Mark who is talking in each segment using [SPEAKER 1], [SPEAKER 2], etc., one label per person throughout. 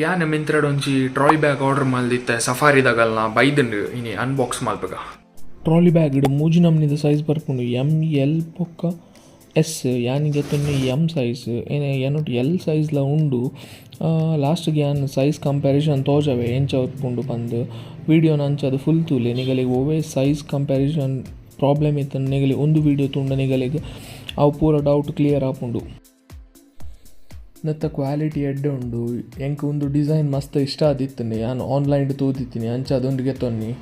[SPEAKER 1] ಯಾನೆ ಮಿಂತ್ರಡ್ ಒಂಜಿ trolley bag order ಮಲ್ದಿತ್ತೆ ಸಫಾರಿದಾಗಲ್ನ ಬೈದಂಡು ಇನಿ ಅನ್ಬಾಕ್ಸ್ ಮಲ್ಪಗ.
[SPEAKER 2] ಟ್ರಾಲಿ ಬ್ಯಾಗ್ ಮೂಜಿ ನಮ್ನಿದ ಸೈಜ್ ಬರ್ಪುಂಡು ಎಮ್ ಎಲ್ ಪೊಕ್ಕ ಎಸ್ ಯಾನಿಗೆ ತೊನ್ನೆ ಎಮ್ ಸೈಜ್ ಏನೊಟ್ಟು ಎಲ್ ಸೈಜ್ಲ ಉಂಡು. ಲಾಸ್ಟ್ಗೆ ಯಾನ್ ಸೈಜ್ ಕಂಪ್ಯಾರಿಸನ್ ತೋಜವೆ ಎಂಚ ಉತ್ಪುಂಡು ಪಂದು ವೀಡಿಯೋನ ಅಂಚದು ಫುಲ್ ತೂಲೆ ನಿಗಲಿಗೆ ಒವೇ ಸೈಜ್ ಕಂಪ್ಯಾರಿಸನ್ ಪ್ರಾಬ್ಲಮ್ ಇತ್ತು ನಿಗಲಿ ಒಂದು ವೀಡಿಯೋ ತುಂಡ ನಿಗಲಿಗೆ ಅವು ಪೂರ ಡೌಟ್ ಕ್ಲಿಯರ್ ಆಪುಂಡು. ನೆತ್ತ ಕ್ವಾಲಿಟಿ ಎಡ್ಡೆ ಉಂಡು ಎಂಕ್ ಒಂದು ಡಿಸೈನ್ ಮಸ್ತ್ ಇಷ್ಟ ಆದಿತ್ತನೆ ನಾನು ಆನ್ಲೈನ್ ತೋದಿತ್ತೀನಿ ಅಂಚ ಅದೊಂದಿಗೆ ತೊನ್ನಿ.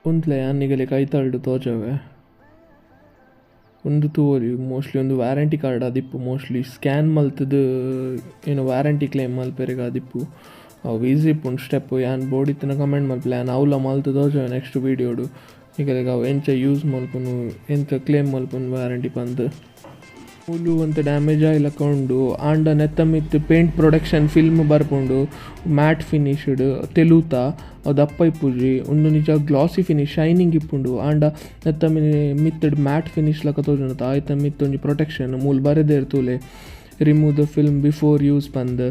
[SPEAKER 2] ಒಂದ್ಲೆ ಅನ್ನಿಗಲೆ ಕೈತಾಳ್ಡು ತೋಜವೆ ಒಂದು ತೂವರಿ ಮೋಸ್ಟ್ಲಿ ಒಂದು ವ್ಯಾರಂಟಿ ಕಾರ್ಡ್ ಆದಿಪ್ಪು ಮೋಸ್ಟ್ಲಿ ಸ್ಕ್ಯಾನ್ ಮಲ್ತದು ಏನು ವ್ಯಾರಂಟಿ ಕ್ಲೇಮ್ ಮಲ್ಪೆರೆಗೆ ಆದಿಪ್ಪು ಅವು ಈಸಿ ಇಪ್ಪುಂಡು ಸ್ಟೆಪ್ ಯಾನ್ ಬೋಡಿತ್ತಿನ ಕಮೆಂಟ್ ಮಲ್ಪಲೆ ಯಾನ್ ಅವಲ ಮಲ್ತು ತೋಜವೆ ನೆಕ್ಸ್ಟ್ ವೀಡಿಯೋಡು ಈಗಲೆಗ ಅವು ಎಂಚ ಯೂಸ್ ಮಲ್ಪುನು ಎಂತ ಕ್ಲೇಮ್ ಮಲ್ಪುನು ವ್ಯಾರಂಟಿ ಪಂದು ಫುಲ್ಲು ಅಂತ ಡ್ಯಾಮೇಜ್ ಆಗಿಲಕೊಂಡು ಆಂಡ ನೆತ್ತ ಮಿತ್ ಪೇಂಟ್ ಪ್ರೊಡಕ್ಷನ್ ಫಿಲ್ಮ್ ಬರ್ಪುಂಡು ಮ್ಯಾಟ್ ಫಿನಿಶ್ಡ್ ತೆಲೂತ ಅದು ದಪ್ಪ ಇಪ್ಪುಜಿ ಒಂದು ನಿಜ ಗ್ಲಾಸಿ ಫಿನಿಶ್ ಶೈನಿಂಗ್ ಇಪ್ಪುಂಡು ಆಂಡ ನೆತ್ತ ಮಿತ್ತಡ್ ಮ್ಯಾಟ್ ಫಿನಿಶ್ ಲಕ ತೋಜುಂಡು ಆಯ್ತ ಮಿತ್ತೊಂಜಿ ಪ್ರೊಟೆಕ್ಷನ್ ಮೂಲ್ ಬರದೇ ಇರ್ತೂಲೆ remove the film before use ಪಂದ್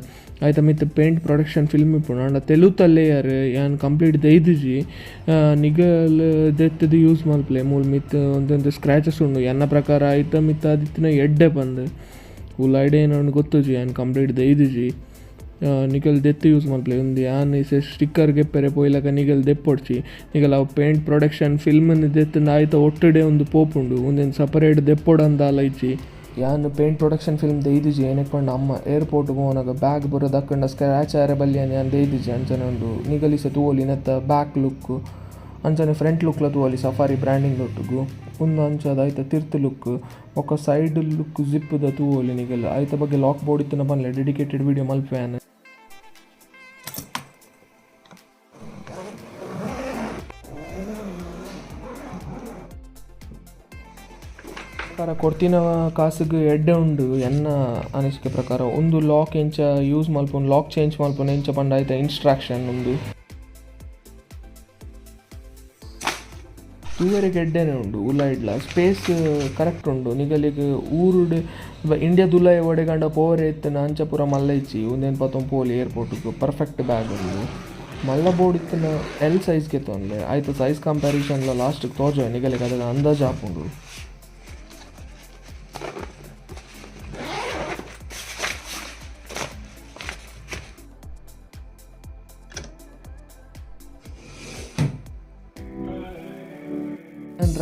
[SPEAKER 2] ಆಯ್ತ ಮಿತ್ ಪೇಂಟ್ ಪ್ರೊಡಕ್ಷನ್ ಫಿಲ್ಮ್ ಇಪ್ಪುಂಡು ಆಂಡ ತೆಲುತ ಲೇಯರ್ ಯಾನ್ ಕಂಪ್ಲೀಟ್ ದೈದುಜಿ ನಿಗಲ್ ದೆತ್ತದು ಯೂಸ್ ಮಲ್ಪಲೆ ಮೂಲ್ ಮಿತ್ ಒಂದೊಂದು ಸ್ಕ್ರ್ಯಾಚಸ್ ಉಂಡು ಎನ್ನ ಪ್ರಕಾರ ಆಯ್ತ ಮಿತ್ ಆದಿತ್ತಿನ ಎಡ್ಡೆ ಪಂದ್ ಫುಲ್ ಐಡಿಯಾ ಏನೋ ಗೊತ್ತುಜಿ ಯಾನ್ ಕಂಪ್ಲೀಟ್ ದೈದುಜಿ ನಿಗಲ್ ದೆತ್ತು ಯೂಸ್ ಮಲ್ಪಲೆ ಒಂದು ಯಾನ್ ಇಸೆ ಸ್ಟಿಕ್ಕರ್ ಗೆಪ್ಪೆರೆ ಪೋಯ್ಲಕ ನಿಗಲ್ ದೆಪ್ಪೊಡ್ಚಿ ನಿಗಲ್ ಅವು ಪೇಂಟ್ ಪ್ರೊಡಕ್ಷನ್ ಫಿಲ್ಮನ್ನು ದೆತ್ತಂದು ಆಯ್ತ ಒಟ್ಟಡೆ ಒಂದು ಪೋಪುಂಡು ಒಂದೇನು ಸಪರೇಟ್ ದೆಪ್ಪೊಡಂದಾಲ ಇಜ್ಜಿ ಯಾನ್ ಪೇಂಟ್ ಪ್ರೊಡಕ್ಷನ್ ಫಿಲ್ಮ್ ದೈದಿಜಿ ಏನಕ್ಕೆ ಪಂಡ ಅಮ್ಮ ಏರ್ಪೋರ್ಟ್ಗೆ ಹೋನಾಗ ಬ್ಯಾಗ್ ಬರೋದು ಅಕ್ಕಂಡ ಸ್ಕ್ರ್ಯಾಚ್ ಆರೆ ಬಲ್ಲಿಯನ್ ಯಾನ್ ದೈದಿಜಿ ಅಂಚನೆ ಉಂಡು ನಿಗಲಿಸ ತೂವೊಲಿ ನೆತ್ತ ಬ್ಯಾಕ್ ಲುಕ್ ಅಂಚನೆ ಫ್ರಂಟ್ ಲುಕ್ಲ ತೂವೊಲಿ ಸಫಾರಿ ಬ್ರ್ಯಾಂಡಿಂಗ್ ಒಟ್ಟಿಗೂ ಒಂದು ಅಂಚದ ಆಯ್ತ ತಿರ್ತು ಲುಕ್ ಒಕ್ಕ ಸೈಡ್ ಲುಕ್ ಜಿಪ್ಪದ ತೂವೊಲಿ ನಿಗಲ್ ಆಯ್ತ ಬಗ್ಗೆ ಲಾಕ್ ಬೋರ್ಡ್ ಇತ್ತಿನ ಪನ್ಲೆ ಡೆಡಿಕೇಟೆಡ್ ವಿಡಿಯೋ ಮಲ್ಪೆಯಾನ್. ಕೊಡ್ತಿನ ಕಾಸಿಗೆ ಎಡ್ಡೆ ಉಂಡು ಎನ್ನ ಅನಿಸಿಕೆ ಪ್ರಕಾರ ಒಂದು ಲಾಕ್ ಎಂಚ ಯೂಸ್ ಮಲ್ಪೊಂಡು ಲಾಕ್ ಚೇಂಜ್ ಮಲ್ಪೊಂಡು ಎಂಚ ಪಂಡ ಆಯ್ತ ಇನ್ಸ್ಟ್ರಾಕ್ಷನ್ ಒಂದು ತೂವರೆಗೆ ಎಡ್ಡೆನೇ ಉಂಡು ಉಲ್ಲ ಇಡ್ಲ ಸ್ಪೇಸ್ ಕರೆಕ್ಟ್ ಉಂಡು ನಿಗಲಿಗೆ ಊರುಡ್ ಇಂಡಿಯಾ ದುಲಾಯ ಒಡೆಗಂಡ ಪೋರೆ ಇತ್ತನ ಅಂಚ ಪೂರ ಮಲ್ಲ ಇಚ್ಚಿ ಒಂದೇನು ಪತ್ತೊಂದು ಪೋಲಿ ಏರ್ಪೋರ್ಟ್ಗೆ ಪರ್ಫೆಕ್ಟ್ ಬ್ಯಾಗ್ ಉಂಡು ಮಲ್ಲ ಬೋರ್ಡ್ ಇತ್ತಿನ ಎಲ್ ಸೈಜ್ಗೆ ತೊಂದರೆ ಆಯ್ತು ಸೈಜ್ ಕಂಪ್ಯಾರಿಸನ್ಲ ಲಾಸ್ಟಿಗೆ ತೋಜ ನಿಗಲಿಗೆ ಅದರ ಅಂದಾಜು ಹಾಪುಂಡು.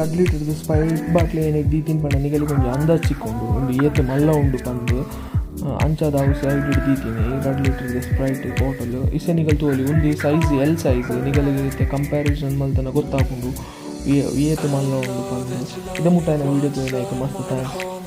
[SPEAKER 2] ರಡ್ ಲೀಟರ್ದು ಸ್ಪೈಟ್ ಬಾಟ್ಲಿ ಏನಿಗೆ ದೀತಿನ ಪಂಡ ನಿಗಲಿ ಕೊಂಚ ಅಂದಾಜು ಚಿಕ್ಕೊಂಡು ಒಂದು ಏತು ಮಲ್ಲ ಉಂಡು ಪಂದು ಅಂಚಾದ ಅವು ಸೈಡ್ ಹಿಡಿದು ದೀತೀನಿ 2 ಲೀಟರ್ದು ಸ್ಪ್ರೈಟ್ ಬಾಟಲ್ ಇಸೆ ನಿಗಲ್ ತೋಲಿ ಒಂದು ಸೈಜ್ ಎಲ್ ಸೈಜ್ ನಿಗಲಿಗೆ ಕಂಪ್ಯಾರಿಸನ್ ಮಲ್ತನ ಗೊತ್ತಾಕೊಂಡು ಏತು ಮಲ್ಲ ಉಂಡು ಪಂದು ಇದು ಮುಟ್ಟಾಯಿನ ವೀಡಿಯೋ ತೋಲಿ ಮಸ್ತ್ ಥ್ಯಾಂಕ್ಸ್.